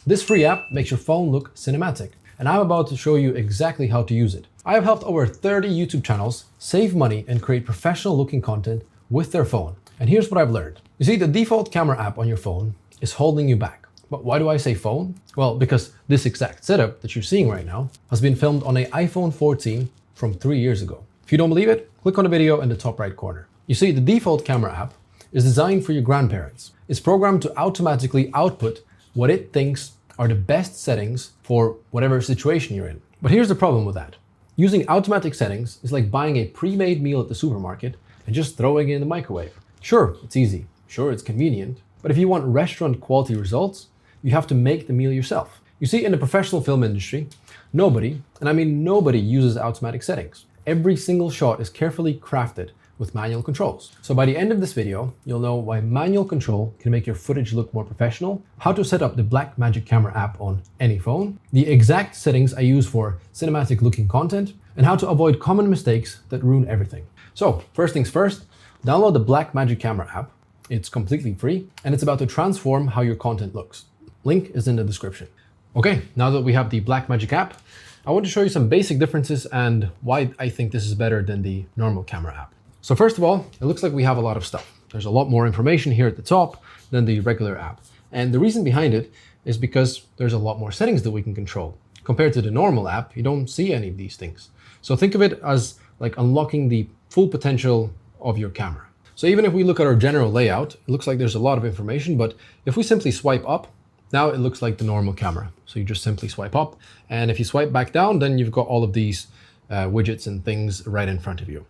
This free app makes your phone look cinematic, and I'm about to show you exactly how to use it. I have helped over 30 YouTube channels save money and create professional looking content with their phone. And here's what I've learned. You see, the default camera app on your phone is holding you back. But why do I say phone? Well, because this exact setup that you're seeing right now has been filmed on an iPhone 14 from 3 years ago. If you don't believe it, click on the video in the top right corner. You see, the default camera app is designed for your grandparents. It's programmed to automatically output what it thinks are the best settings for whatever situation you're in. But here's the problem with that. Using automatic settings is like buying a pre-made meal at the supermarket and just throwing it in the microwave. Sure, it's easy. Sure, it's convenient. But if you want restaurant quality results, you have to make the meal yourself. You see, in the professional film industry, nobody, and I mean nobody, uses automatic settings. Every single shot is carefully crafted with manual controls. So by the end of this video, you'll know why manual control can make your footage look more professional, how to set up the Blackmagic Camera app on any phone, the exact settings I use for cinematic looking content, and how to avoid common mistakes that ruin everything. So first things first, download the Blackmagic Camera app. It's completely free, and it's about to transform how your content looks. Link is in the description. Okay, now that we have the Blackmagic app, I want to show you some basic differences and why I think this is better than the normal camera app. So first of all, it looks like we have a lot of stuff. There's a lot more information here at the top than the regular app. And the reason behind it is because there's a lot more settings that we can control. Compared to the normal app, you don't see any of these things. So think of it as like unlocking the full potential of your camera. So even if we look at our general layout, it looks like there's a lot of information, but if we simply swipe up, now it looks like the normal camera. So you just simply swipe up, and if you swipe back down, then you've got all of these widgets and things right in front of you.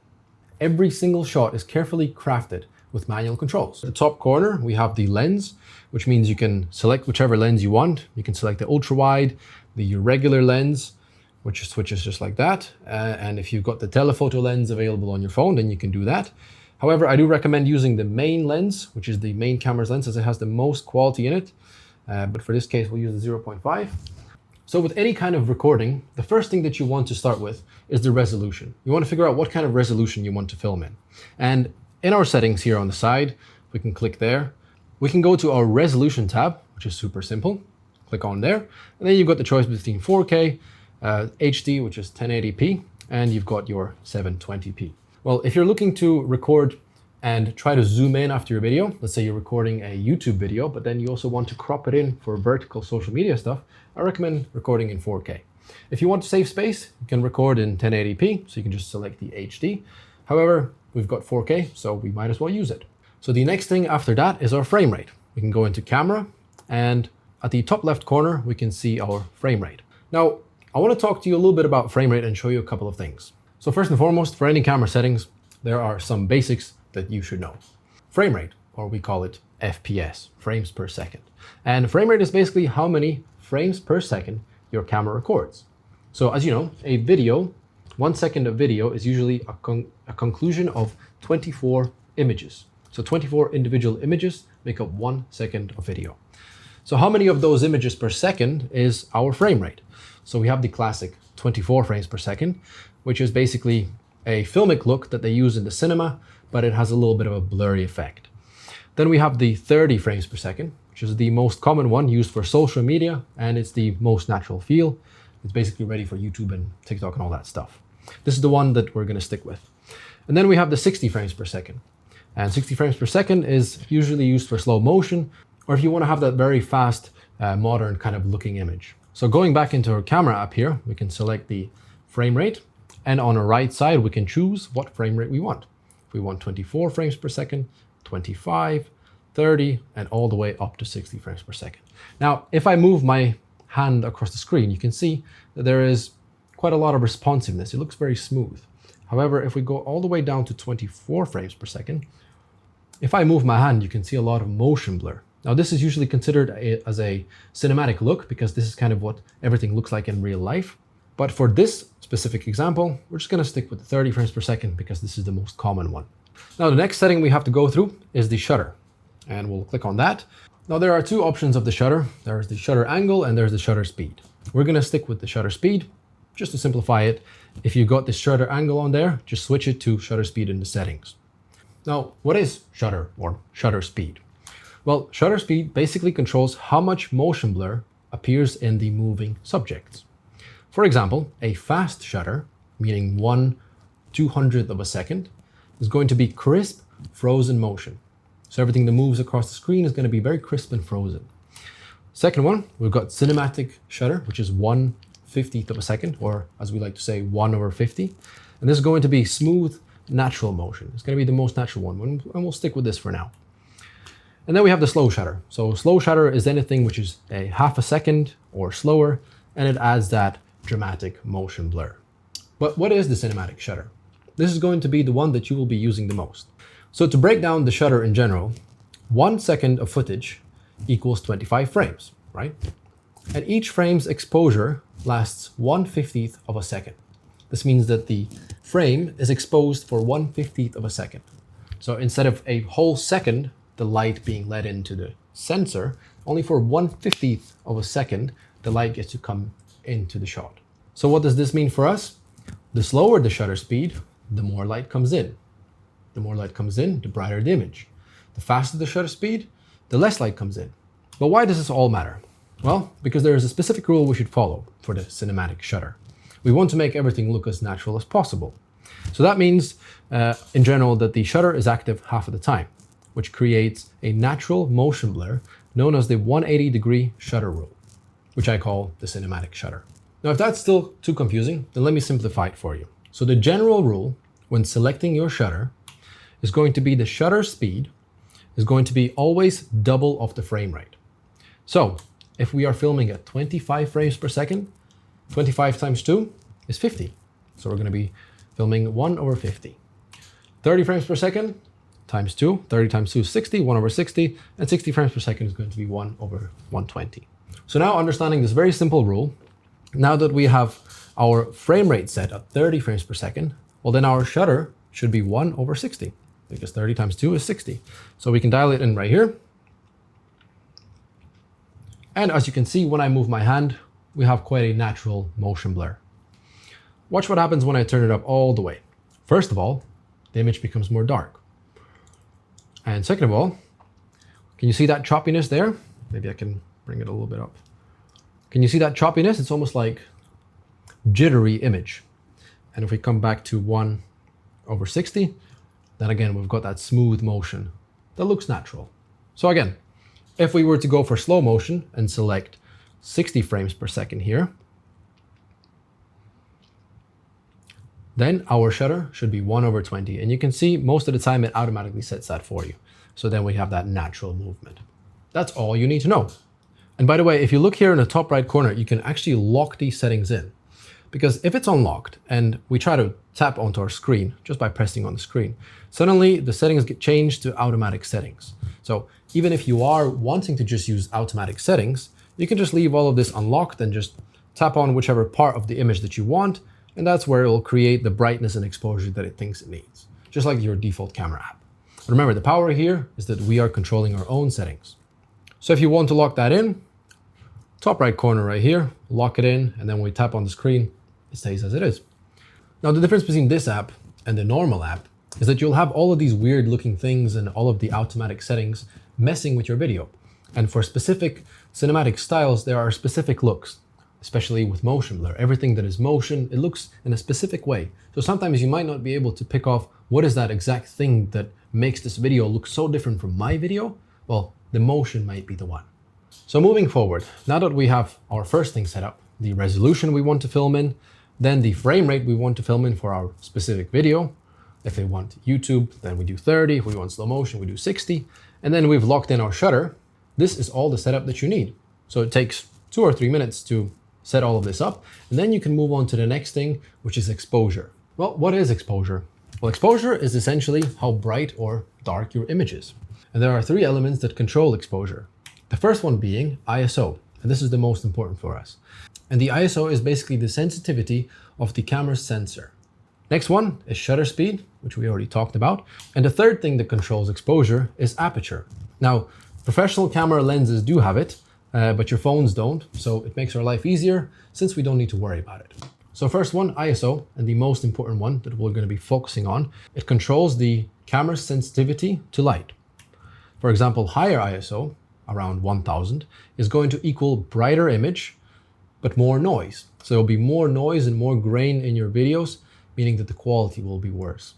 Every single shot is carefully crafted with manual controls. At the top corner, we have the lens, which means you can select whichever lens you want. You can select the ultra wide, the regular lens, which switches just like that. And if you've got the telephoto lens available on your phone, then you can do that. However, I do recommend using the main lens, which is the main camera's lens, as it has the most quality in it. But for this case, we'll use the 0.5. So with any kind of recording, the first thing that you want to start with is the resolution. You want to figure out what kind of resolution you want to film in. And in our settings here on the side, we can click there. We can go to our resolution tab, which is super simple. Click on there. And then you've got the choice between 4K, HD, which is 1080p, and you've got your 720p. Well, if you're looking to record and try to zoom in after your video, let's say you're recording a YouTube video, but then you also want to crop it in for vertical social media stuff, I recommend recording in 4K. If you want to save space, you can record in 1080p, so you can just select the HD. However, we've got 4K, so we might as well use it. So the next thing after that is our frame rate. We can go into camera, and at the top left corner, we can see our frame rate. Now, I want to talk to you a little bit about frame rate and show you a couple of things. So first and foremost, for any camera settings, there are some basics that you should know. Frame rate, or we call it FPS, frames per second. And frame rate is basically how many frames per second your camera records. So as you know, a video, 1 second of video is usually a conclusion of 24 images. So 24 individual images make up 1 second of video. So how many of those images per second is our frame rate? So we have the classic 24 frames per second, which is basically a filmic look that they use in the cinema, but it has a little bit of a blurry effect. Then we have the 30 frames per second, which is the most common one used for social media, and it's the most natural feel. It's basically ready for YouTube and TikTok and all that stuff. This is the one that we're going to stick with. And then we have the 60 frames per second. And 60 frames per second is usually used for slow motion, or if you want to have that very fast, modern kind of looking image. So going back into our camera app here, we can select the frame rate, and on our right side, we can choose what frame rate we want. If we want 24 frames per second, 25, 30, and all the way up to 60 frames per second. Now, if I move my hand across the screen, you can see that there is quite a lot of responsiveness. It looks very smooth. However, if we go all the way down to 24 frames per second, if I move my hand, you can see a lot of motion blur. Now, this is usually considered as a cinematic look because this is kind of what everything looks like in real life. But for this specific example, we're just going to stick with the 30 frames per second because this is the most common one. Now, the next setting we have to go through is the shutter, and we'll click on that. Now, there are two options of the shutter. There's the shutter angle and there's the shutter speed. We're going to stick with the shutter speed just to simplify it. If you've got the shutter angle on there, just switch it to shutter speed in the settings. Now, what is shutter or shutter speed? Well, shutter speed basically controls how much motion blur appears in the moving subjects. For example, a fast shutter, meaning 1/200th of a second, is going to be crisp, frozen motion. So everything that moves across the screen is going to be very crisp and frozen. Second one, we've got cinematic shutter, which is 1/50th of a second, or as we like to say, 1/50. And this is going to be smooth, natural motion. It's going to be the most natural one, and we'll stick with this for now. And then we have the slow shutter. So slow shutter is anything which is a half a second or slower, and it adds that dramatic motion blur. But what is the cinematic shutter? This is going to be the one that you will be using the most. So to break down the shutter in general, 1 second of footage equals 25 frames, right? And each frame's exposure lasts 1/50th of a second. This means that the frame is exposed for 1/50th of a second. So instead of a whole second, the light being let into the sensor, only for 1/50th of a second, the light gets to come into the shot. So what does this mean for us? The slower the shutter speed, the more light comes in. The more light comes in, the brighter the image. The faster the shutter speed, the less light comes in. But why does this all matter? Well, because there is a specific rule we should follow for the cinematic shutter. We want to make everything look as natural as possible. So that means, in general, that the shutter is active half of the time, which creates a natural motion blur known as the 180-degree shutter rule, which I call the cinematic shutter. Now, if that's still too confusing, then let me simplify it for you. So the general rule when selecting your shutter is going to be the shutter speed is going to be always double of the frame rate. So if we are filming at 25 frames per second, 25 times 2 is 50. So we're going to be filming 1/50. 30 frames per second times 2, 30 times 2 is 60, 1/60, and 60 frames per second is going to be 1/120. So now understanding this very simple rule, now that we have our frame rate set at 30 frames per second, well then our shutter should be 1/60 because 30 times 2 is 60. So we can dial it in right here. And as you can see, when I move my hand, we have quite a natural motion blur. Watch what happens when I turn it up all the way. First of all, the image becomes more dark. And second of all, can you see that choppiness there? Maybe I can bring it a little bit up. Can you see that choppiness? It's almost like jittery image. And if we come back to 1/60, then again, we've got that smooth motion that looks natural. So again, if we were to go for slow motion and select 60 frames per second here, then our shutter should be 1/20. And you can see most of the time it automatically sets that for you. So then we have that natural movement. That's all you need to know. And by the way, if you look here in the top right corner, you can actually lock these settings in. Because if it's unlocked and we try to tap onto our screen just by pressing on the screen, suddenly the settings get changed to automatic settings. So even if you are wanting to just use automatic settings, you can just leave all of this unlocked and just tap on whichever part of the image that you want, and that's where it will create the brightness and exposure that it thinks it needs, just like your default camera app. Remember, the power here is that we are controlling our own settings. So if you want to lock that in, top right corner right here, lock it in, and then when we tap on the screen, it stays as it is. Now, the difference between this app and the normal app is that you'll have all of these weird looking things and all of the automatic settings messing with your video. And for specific cinematic styles, there are specific looks, especially with motion blur. Everything that is motion, it looks in a specific way. So sometimes you might not be able to pick off what is that exact thing that makes this video look so different from my video. Well, the motion might be the one. So moving forward, now that we have our first thing set up, the resolution we want to film in, then the frame rate we want to film in for our specific video. If we want YouTube, then we do 30. If we want slow motion, we do 60. And then we've locked in our shutter. This is all the setup that you need. So it takes 2 or 3 minutes to set all of this up. And then you can move on to the next thing, which is exposure. Well, what is exposure? Well, exposure is essentially how bright or dark your image is. And there are 3 elements that control exposure. The first one being ISO, and this is the most important for us. And the ISO is basically the sensitivity of the camera's sensor. Next one is shutter speed, which we already talked about. And the third thing that controls exposure is aperture. Now, professional camera lenses do have it, but your phones don't. So it makes our life easier since we don't need to worry about it. So first one, ISO, and the most important one that we're going to be focusing on, it controls the camera's sensitivity to light. For example, higher ISO around 1000, is going to equal brighter image, but more noise. So there'll be more noise and more grain in your videos, meaning that the quality will be worse.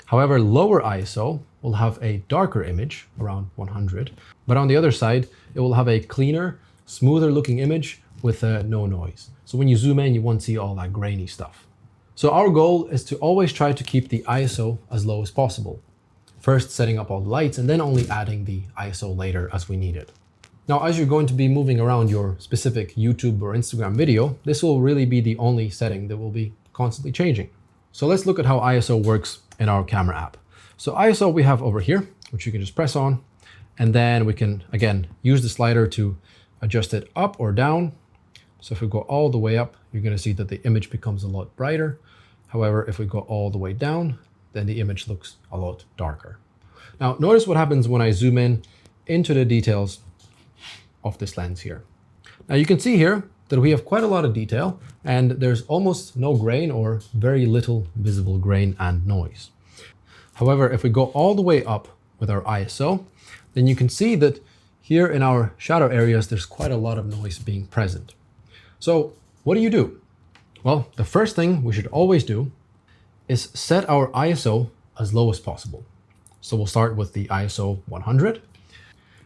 However, lower ISO will have a darker image, around 100, but on the other side, it will have a cleaner, smoother looking image with no noise. So when you zoom in, you won't see all that grainy stuff. So our goal is to always try to keep the ISO as low as possible. First setting up all the lights and then only adding the ISO later as we need it. Now, as you're going to be moving around your specific YouTube or Instagram video, this will really be the only setting that will be constantly changing. So let's look at how ISO works in our camera app. So ISO we have over here, which you can just press on, and then we can, again, use the slider to adjust it up or down. So if we go all the way up, you're going to see that the image becomes a lot brighter. However, if we go all the way down, then the image looks a lot darker. Now, notice what happens when I zoom in into the details of this lens here. Now you can see here that we have quite a lot of detail and there's almost no grain or very little visible grain and noise. However, if we go all the way up with our ISO, then you can see that here in our shadow areas, there's quite a lot of noise being present. So what do? Well, the first thing we should always do is set our ISO as low as possible. So we'll start with the ISO 100.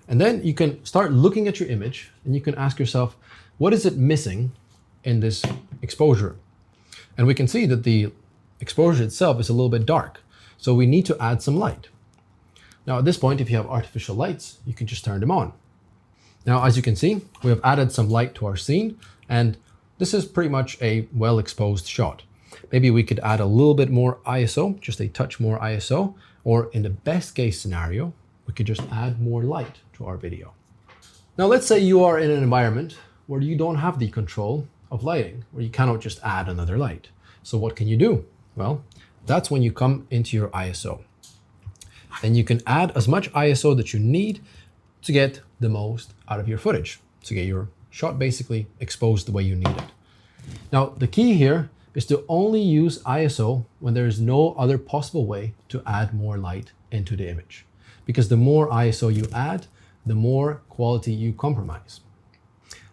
And then you can start looking at your image and you can ask yourself, what is it missing in this exposure? And we can see that the exposure itself is a little bit dark. So we need to add some light. Now at this point, if you have artificial lights, you can just turn them on. Now, as you can see, we have added some light to our scene, and this is pretty much a well-exposed shot. Maybe we could add a little bit more ISO, just a touch more ISO, or in the best case scenario, we could just add more light to our video. Now, let's say you are in an environment where you don't have the control of lighting, where you cannot just add another light. So what can you do? Well, that's when you come into your ISO. Then you can add as much ISO that you need to get the most out of your footage, to get your shot basically exposed the way you need it. Now, the key here is to only use ISO when there is no other possible way to add more light into the image. Because the more ISO you add, the more quality you compromise.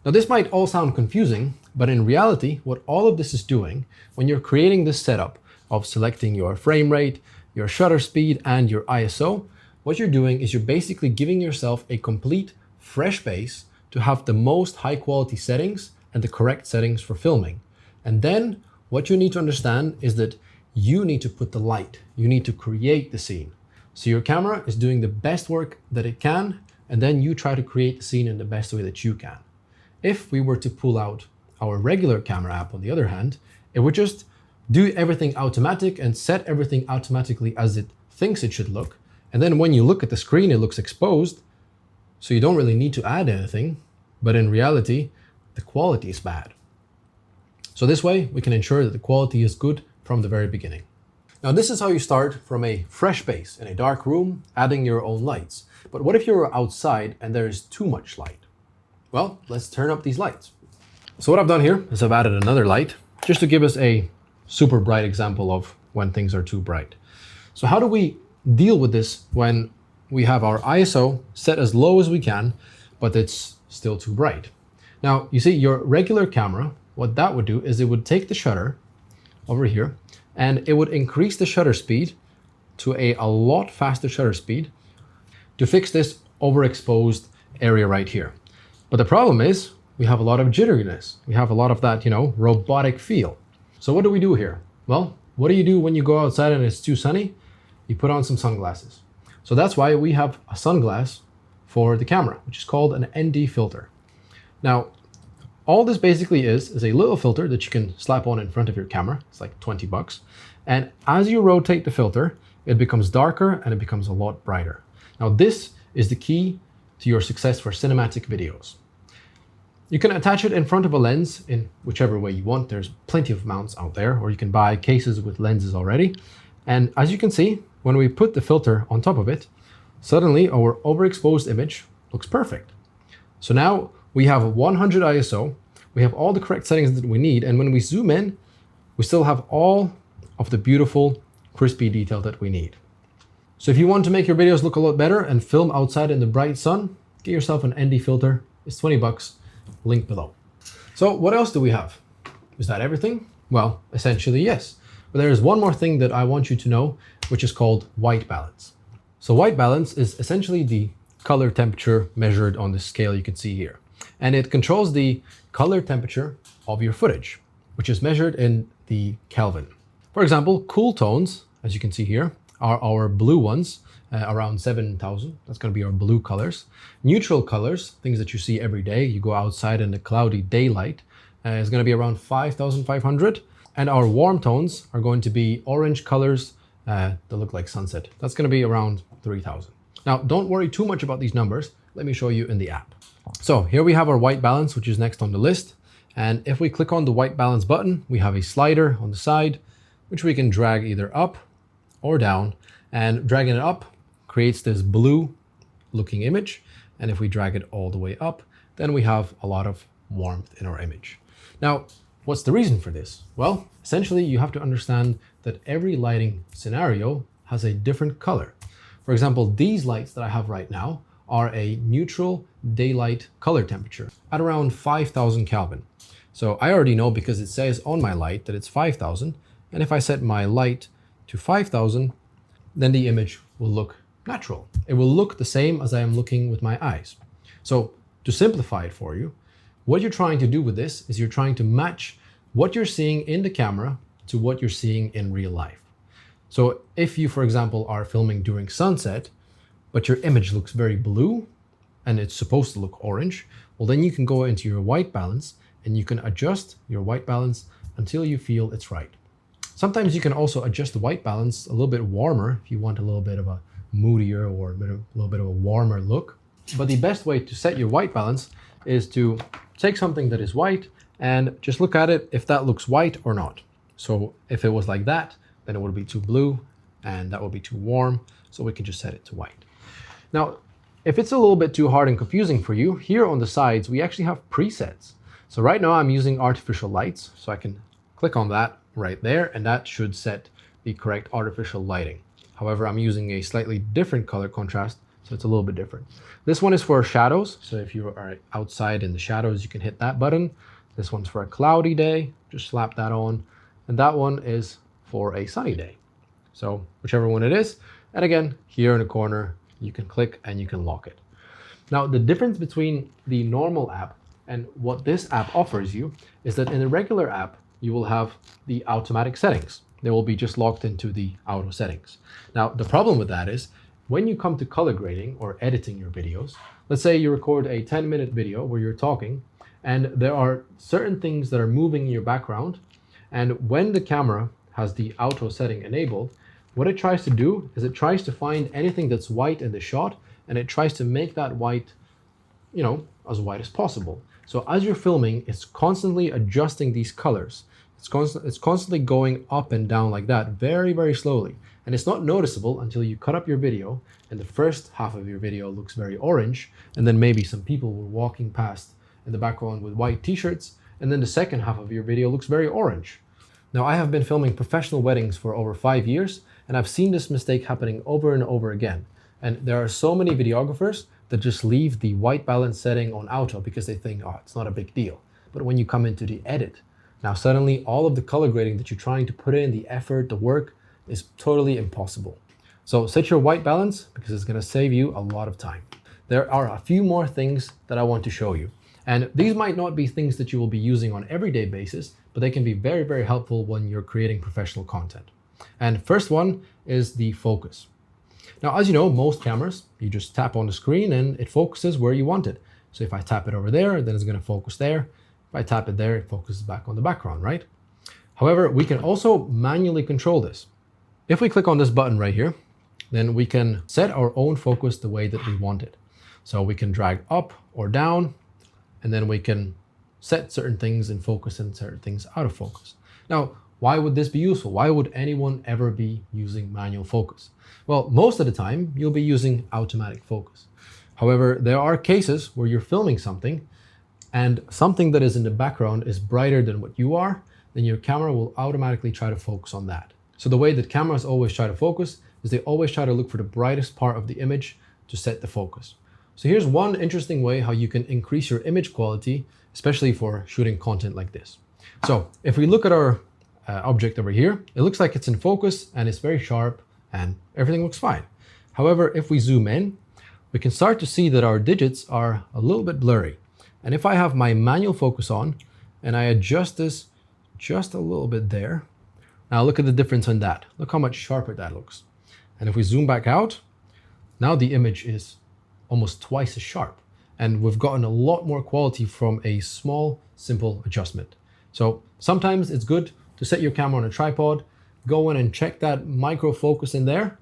Now, this might all sound confusing, but in reality, what all of this is doing when you're creating this setup of selecting your frame rate, your shutter speed, and your ISO, what you're doing is you're basically giving yourself a complete fresh base to have the most high quality settings and the correct settings for filming. And then what you need to understand is that you need to put the light, you need to create the scene. So your camera is doing the best work that it can, and then you try to create the scene in the best way that you can. If we were to pull out our regular camera app, on the other hand, it would just do everything automatic and set everything automatically as it thinks it should look. And then when you look at the screen, it looks exposed. So you don't really need to add anything, but in reality, the quality is bad. So this way we can ensure that the quality is good from the very beginning. Now, this is how you start from a fresh base in a dark room, adding your own lights. But what if you're outside and there is too much light? Well, let's turn up these lights. So what I've done here is I've added another light just to give us a super bright example of when things are too bright. So how do we deal with this when we have our ISO set as low as we can, but it's still too bright? Now, you see your regular camera, what that would do is it would take the shutter over here and it would increase the shutter speed to a lot faster shutter speed to fix this overexposed area right here. But the problem is we have a lot of jitteriness. We have a lot of that, robotic feel. So what do we do here? Well, what do you do when you go outside and it's too sunny? You put on some sunglasses. So that's why we have a sunglass for the camera, which is called an ND filter. Now, all this basically is a little filter that you can slap on in front of your camera. It's like 20 bucks. And as you rotate the filter, it becomes darker and it becomes a lot brighter. Now, this is the key to your success for cinematic videos. You can attach it in front of a lens in whichever way you want. There's plenty of mounts out there, or you can buy cases with lenses already. And as you can see, when we put the filter on top of it, suddenly our overexposed image looks perfect. So now we have 100 ISO, we have all the correct settings that we need, and when we zoom in, we still have all of the beautiful, crispy detail that we need. So if you want to make your videos look a lot better and film outside in the bright sun, get yourself an ND filter. It's 20 bucks, link below. So what else do we have? Is that everything? Well, essentially yes. But there is one more thing that I want you to know, which is called white balance. So white balance is essentially the color temperature measured on the scale you can see here. And it controls the color temperature of your footage, which is measured in the Kelvin. For example, cool tones, as you can see here, are our blue ones, around 7,000. That's going to be our blue colors. Neutral colors, things that you see every day, you go outside in the cloudy daylight, is going to be around 5,500. And our warm tones are going to be orange colors that look like sunset. That's going to be around 3,000. Now, don't worry too much about these numbers. Let me show you in the app. So here we have our white balance, which is next on the list. And if we click on the white balance button, we have a slider on the side, which we can drag either up or down. And dragging it up creates this blue looking image. And if we drag it all the way up, then we have a lot of warmth in our image. Now, what's the reason for this? Well, essentially you have to understand that every lighting scenario has a different color. For example, these lights that I have right now are a neutral daylight color temperature at around 5,000 Kelvin. So I already know because it says on my light that it's 5,000. And if I set my light to 5,000, then the image will look natural. It will look the same as I am looking with my eyes. So to simplify it for you, what you're trying to do with this is you're trying to match what you're seeing in the camera to what you're seeing in real life. So if you, for example, are filming during sunset, but your image looks very blue and it's supposed to look orange, well, then you can go into your white balance and you can adjust your white balance until you feel it's right. Sometimes you can also adjust the white balance a little bit warmer if you want a little bit of a moodier or a little bit of a warmer look. But the best way to set your white balance is to take something that is white and just look at it if that looks white or not. So if it was like that, then it would be too blue and that would be too warm. So we can just set it to white. Now, if it's a little bit too hard and confusing for you, here on the sides, we actually have presets. So right now I'm using artificial lights. So I can click on that right there and that should set the correct artificial lighting. However, I'm using a slightly different color contrast, so it's a little bit different. This one is for shadows. So if you are outside in the shadows, you can hit that button. This one's for a cloudy day, just slap that on. And that one is for a sunny day. So whichever one it is. And again, here in the corner, you can click and you can lock it. Now, the difference between the normal app and what this app offers you is that in the regular app, you will have the automatic settings. They will be just locked into the auto settings. Now, the problem with that is when you come to color grading or editing your videos, let's say you record a 10-minute video where you're talking and there are certain things that are moving in your background. And when the camera has the auto setting enabled, what it tries to do is it tries to find anything that's white in the shot and it tries to make that white, as white as possible. So as you're filming, it's constantly adjusting these colors. It's constantly going up and down like that, very, very slowly. And it's not noticeable until you cut up your video and the first half of your video looks very orange. And then maybe some people were walking past in the background with white t-shirts. And then the second half of your video looks very orange. Now, I have been filming professional weddings for over 5 years, and I've seen this mistake happening over and over again. And there are so many videographers that just leave the white balance setting on auto because they think, oh, it's not a big deal. But when you come into the edit, now suddenly all of the color grading that you're trying to put in, the effort, the work, is totally impossible. So set your white balance because it's going to save you a lot of time. There are a few more things that I want to show you. And these might not be things that you will be using on an everyday basis, but they can be very, very helpful when you're creating professional content. And first one is the focus. Now, as you know, most cameras, you just tap on the screen and it focuses where you want it. So if I tap it over there, then it's going to focus there. If I tap it there, it focuses back on the background, right? However, we can also manually control this. If we click on this button right here, then we can set our own focus the way that we want it. So we can drag up or down, and then we can set certain things in focus and certain things out of focus. Now, why would this be useful? Why would anyone ever be using manual focus? Well, most of the time, you'll be using automatic focus. However, there are cases where you're filming something and something that is in the background is brighter than what you are, then your camera will automatically try to focus on that. So the way that cameras always try to focus is they always try to look for the brightest part of the image to set the focus. So here's one interesting way how you can increase your image quality, especially for shooting content like this. So if we look at our object over here, it looks like it's in focus and it's very sharp and everything looks fine. However, if we zoom in, we can start to see that our digits are a little bit blurry. And if I have my manual focus on and I adjust this just a little bit there, now look at the difference on that. Look how much sharper that looks. And if we zoom back out, now the image is almost twice as sharp. And we've gotten a lot more quality from a small, simple adjustment. So sometimes it's good to set your camera on a tripod, go in and check that micro focus in there,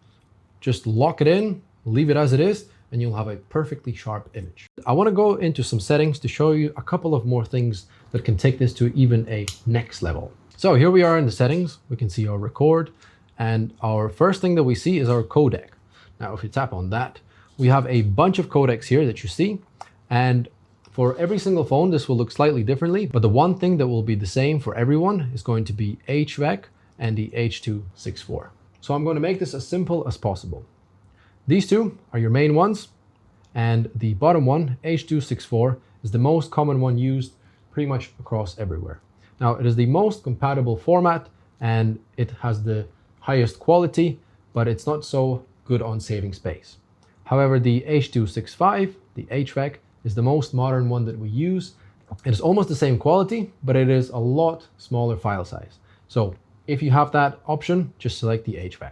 just lock it in, leave it as it is, and you'll have a perfectly sharp image. I want to go into some settings to show you a couple of more things that can take this to even a next level. So here we are in the settings. We can see our record, and our first thing that we see is our codec. Now, if you tap on that, we have a bunch of codecs here that you see, and for every single phone, this will look slightly differently, but the one thing that will be the same for everyone is going to be HEVC and the H.264. So I'm going to make this as simple as possible. These two are your main ones, and the bottom one, H.264, is the most common one used pretty much across everywhere. Now, it is the most compatible format, and it has the highest quality, but it's not so good on saving space. However, the H.265, the HEVC, is the most modern one that we use. It is almost the same quality, but it is a lot smaller file size. So if you have that option, just select the HEVC.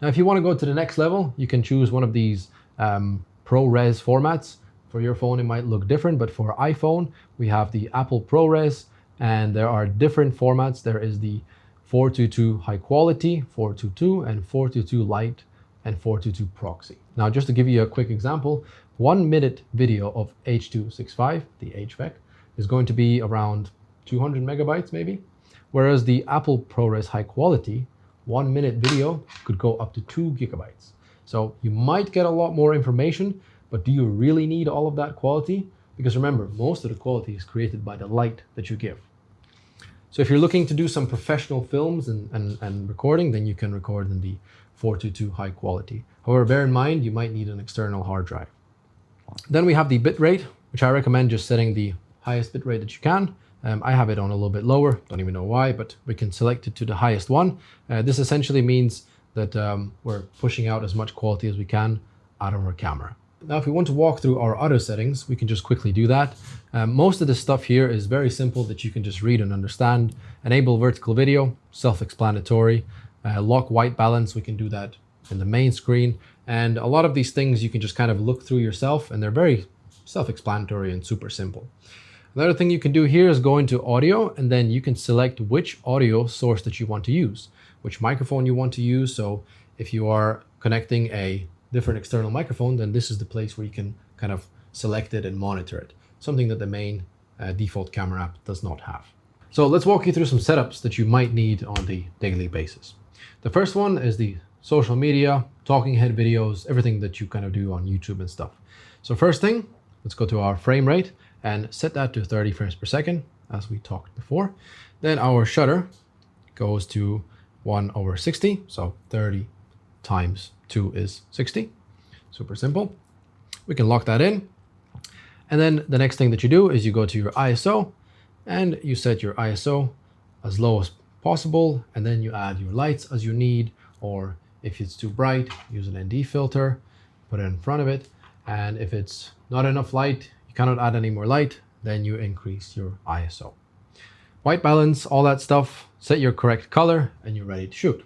Now, if you want to go to the next level, you can choose one of these ProRes formats. For your phone, it might look different, but for iPhone, we have the Apple ProRes, and there are different formats. There is the 422 high quality, 422, and 422 light, and 422 proxy. Now, just to give you a quick example, 1 minute video of H.265, the HEVC, is going to be around 200 megabytes maybe, whereas the Apple ProRes high quality 1 minute video could go up to 2 gigabytes. So you might get a lot more information, but do you really need all of that quality? Because remember, most of the quality is created by the light that you give. So if you're looking to do some professional films and recording, then you can record in the 422 high quality. However, bear in mind, you might need an external hard drive. Then we have the bitrate, which I recommend just setting the highest bitrate that you can. I have it on a little bit lower, don't even know why, but we can select it to the highest one. This essentially means that we're pushing out as much quality as we can out of our camera. Now, if we want to walk through our other settings, we can just quickly do that. Most of the stuff here is very simple that you can just read and understand. Enable vertical video, self-explanatory. Lock white balance, we can do that in the main screen. And a lot of these things you can just kind of look through yourself, and they're very self-explanatory and super simple. Another thing you can do here is go into audio, and then you can select which audio source that you want to use, which microphone you want to use. So if you are connecting a different external microphone, then this is the place where you can kind of select it and monitor it, something that the main default camera app does not have. So let's walk you through some setups that you might need on the daily basis. The first one is the social media, talking head videos, everything that you kind of do on YouTube and stuff. So first thing, let's go to our frame rate and set that to 30 frames per second, as we talked before. Then our shutter goes to 1/60, so 30 times 2 is 60. Super simple. We can lock that in. And then the next thing that you do is you go to your ISO, and you set your ISO as low as possible, and then you add your lights as you need, or if it's too bright, use an ND filter, put it in front of it. And if it's not enough light, you cannot add any more light, then you increase your ISO. White balance, all that stuff, set your correct color, and you're ready to shoot.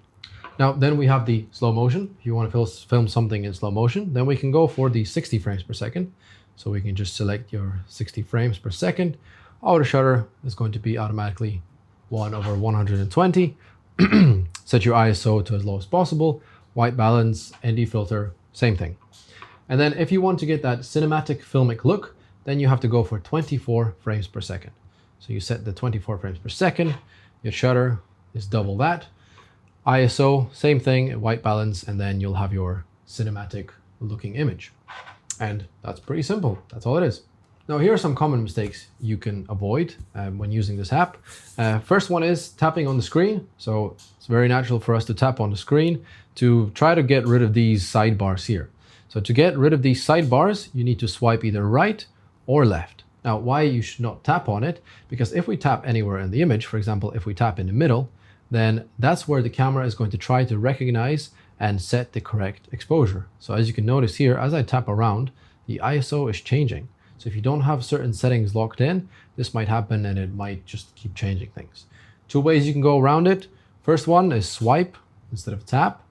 Now, then we have the slow motion. If you want to film something in slow motion, then we can go for the 60 frames per second. So we can just select your 60 frames per second. Auto shutter is going to be automatically 1/120. Set your ISO to as low as possible. White balance, ND filter, same thing. And then if you want to get that cinematic filmic look, then you have to go for 24 frames per second. So you set the 24 frames per second, your shutter is double that. ISO, same thing, white balance, and then you'll have your cinematic looking image. And that's pretty simple, that's all it is. Now, here are some common mistakes you can avoid when using this app. First one is tapping on the screen. So it's very natural for us to tap on the screen to try to get rid of these sidebars here. So to get rid of these sidebars, you need to swipe either right or left. Now, why you should not tap on it? Because if we tap anywhere in the image, for example, if we tap in the middle, then that's where the camera is going to try to recognize and set the correct exposure. So as you can notice here, as I tap around, the ISO is changing. So if you don't have certain settings locked in, this might happen and it might just keep changing things. Two ways you can go around it. First one is swipe instead of tap.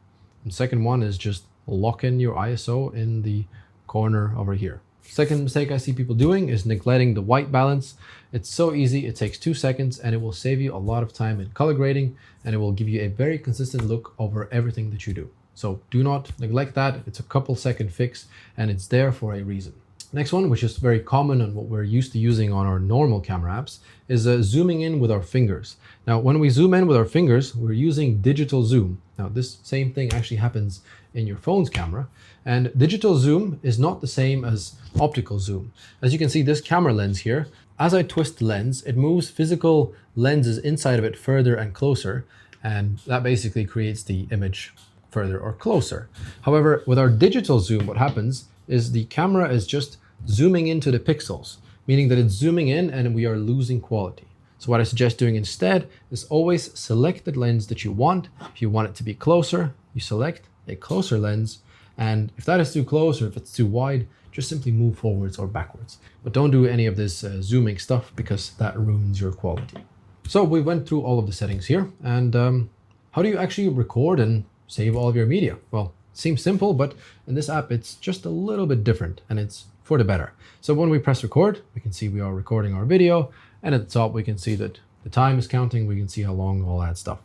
And second one is just lock in your ISO in the corner over here. Second mistake I see people doing is neglecting the white balance. It's so easy, it takes 2 seconds and it will save you a lot of time in color grading and it will give you a very consistent look over everything that you do. So do not neglect that. It's a couple second fix and it's there for a reason. Next one, which is very common and what we're used to using on our normal camera apps, is zooming in with our fingers. Now, when we zoom in with our fingers, we're using digital zoom. Now, this same thing actually happens in your phone's camera. And digital zoom is not the same as optical zoom. As you can see, this camera lens here, as I twist the lens, it moves physical lenses inside of it further and closer. And that basically creates the image further or closer. However, with our digital zoom, what happens is the camera is just zooming into the pixels, meaning that it's zooming in and we are losing quality. So what I suggest doing instead is always select the lens that you want. If you want it to be closer, you select a closer lens. And if that is too close or if it's too wide, just simply move forwards or backwards. But don't do any of this zooming stuff because that ruins your quality. So we went through all of the settings here. And how do you actually record and save all of your media? Well, it seems simple, but in this app, it's just a little bit different and it's for the better. So when we press record, we can see we are recording our video. And at the top, we can see that the time is counting. We can see how long, all that stuff.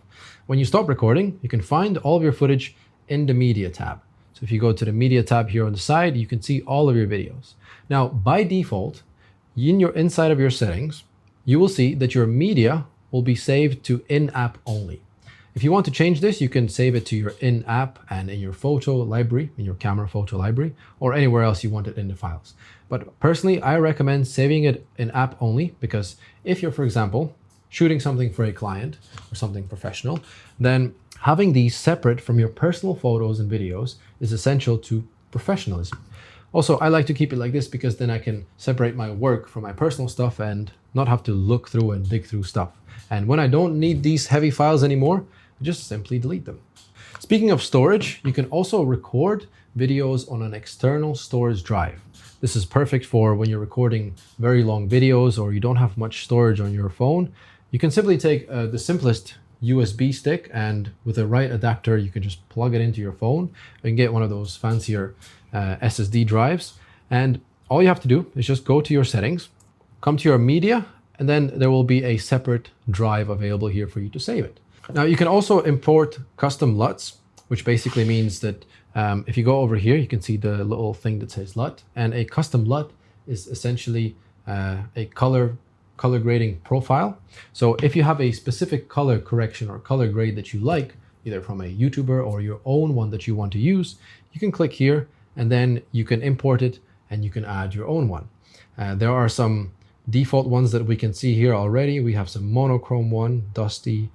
When you stop recording, you can find all of your footage in the media tab. So if you go to the media tab here on the side, you can see all of your videos. Now, by default, inside of your settings, you will see that your media will be saved to in-app only. If you want to change this, you can save it to your in-app and in your photo library, in your camera photo library, or anywhere else you want it in the files. But personally, I recommend saving it in app only because if you're, for example, shooting something for a client or something professional, then having these separate from your personal photos and videos is essential to professionalism. Also, I like to keep it like this because then I can separate my work from my personal stuff and not have to look through and dig through stuff. And when I don't need these heavy files anymore, I just simply delete them. Speaking of storage, you can also record videos on an external storage drive. This is perfect for when you're recording very long videos or you don't have much storage on your phone. You can simply take the simplest USB stick and with the right adapter, you can just plug it into your phone and get one of those fancier SSD drives. And all you have to do is just go to your settings, come to your media, and then there will be a separate drive available here for you to save it. Now you can also import custom LUTs, which basically means that if you go over here, you can see the little thing that says LUT, and a custom LUT is essentially a color grading profile. So if you have a specific color correction or color grade that you like, either from a YouTuber or your own one that you want to use, you can click here and then you can import it and you can add your own one. There are some default ones that we can see here already. We have some monochrome one, dusty,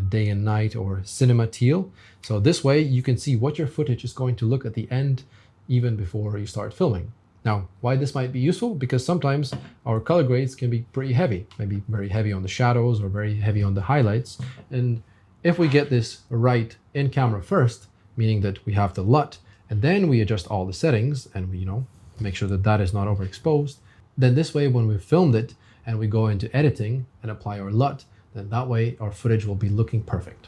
day and night, or cinema teal. So this way you can see what your footage is going to look at the end even before you start filming. Now, why this might be useful? Because sometimes our color grades can be pretty heavy, maybe very heavy on the shadows or very heavy on the highlights. And if we get this right in camera first, meaning that we have the LUT and then we adjust all the settings and we, make sure that that is not overexposed, then this way when we've filmed it and we go into editing and apply our LUT, then that way our footage will be looking perfect.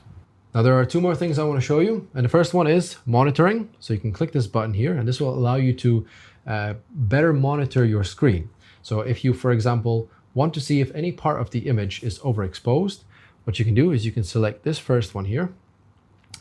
Now there are two more things I want to show you. And the first one is monitoring. So you can click this button here and this will allow you to better monitor your screen. So if you, for example, want to see if any part of the image is overexposed, what you can do is you can select this first one here,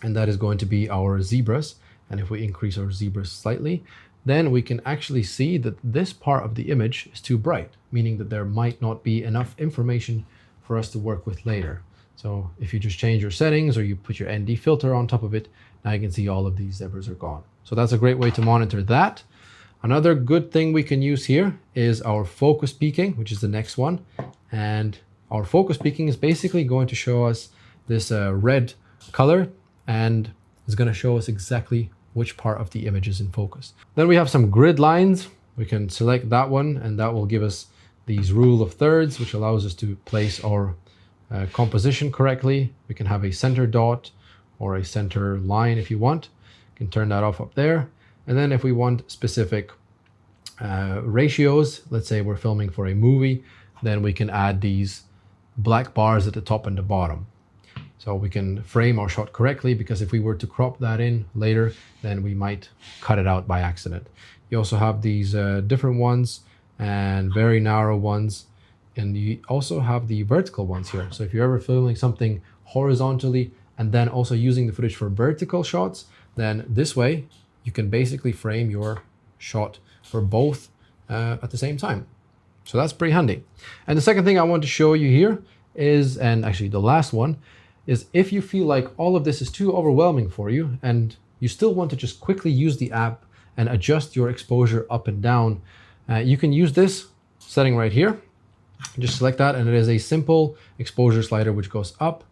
and that is going to be our zebras. And if we increase our zebras slightly, then we can actually see that this part of the image is too bright, meaning that there might not be enough information for us to work with later. So if you just change your settings or you put your ND filter on top of it, now you can see all of these zebras are gone. So that's a great way to monitor that. Another good thing we can use here is our focus peaking, which is the next one. And our focus peaking is basically going to show us this red color and is going to show us exactly which part of the image is in focus. Then we have some grid lines. We can select that one, and that will give us these rule of thirds, which allows us to place our composition correctly. We can have a center dot or a center line if you want. You can turn that off up there. And then if we want specific ratios, let's say we're filming for a movie, then we can add these black bars at the top and the bottom. So we can frame our shot correctly, because if we were to crop that in later, then we might cut it out by accident. You also have these different ones and very narrow ones. And you also have the vertical ones here. So if you're ever filming something horizontally and then also using the footage for vertical shots, then this way you can basically frame your shot for both at the same time. So that's pretty handy. And the second thing I want to show you here is, and actually the last one, is if you feel like all of this is too overwhelming for you and you still want to just quickly use the app and adjust your exposure up and down, you can use this setting right here. Just select that, and it is a simple exposure slider which goes up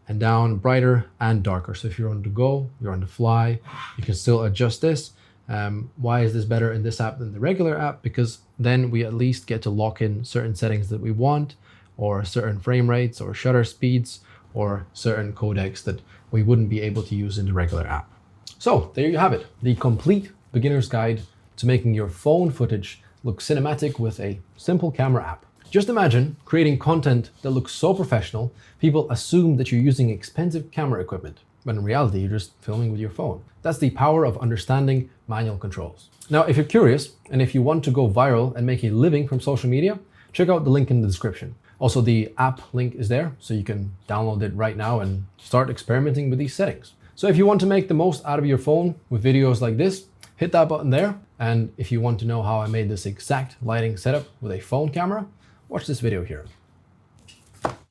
and down, brighter and darker. So if you're on the go, you're on the fly, you can still adjust this. Why is this better in this app than the regular app? Because then we at least get to lock in certain settings that we want, or certain frame rates or shutter speeds, or certain codecs that we wouldn't be able to use in the regular app. So there you have it, the complete beginner's guide to making your phone footage look cinematic with a simple camera app. Just imagine creating content that looks so professional, people assume that you're using expensive camera equipment, but in reality, you're just filming with your phone. That's the power of understanding manual controls. Now, if you're curious, and if you want to go viral and make a living from social media, check out the link in the description. Also, the app link is there, so you can download it right now and start experimenting with these settings. So if you want to make the most out of your phone with videos like this, hit that button there. And if you want to know how I made this exact lighting setup with a phone camera, watch this video here.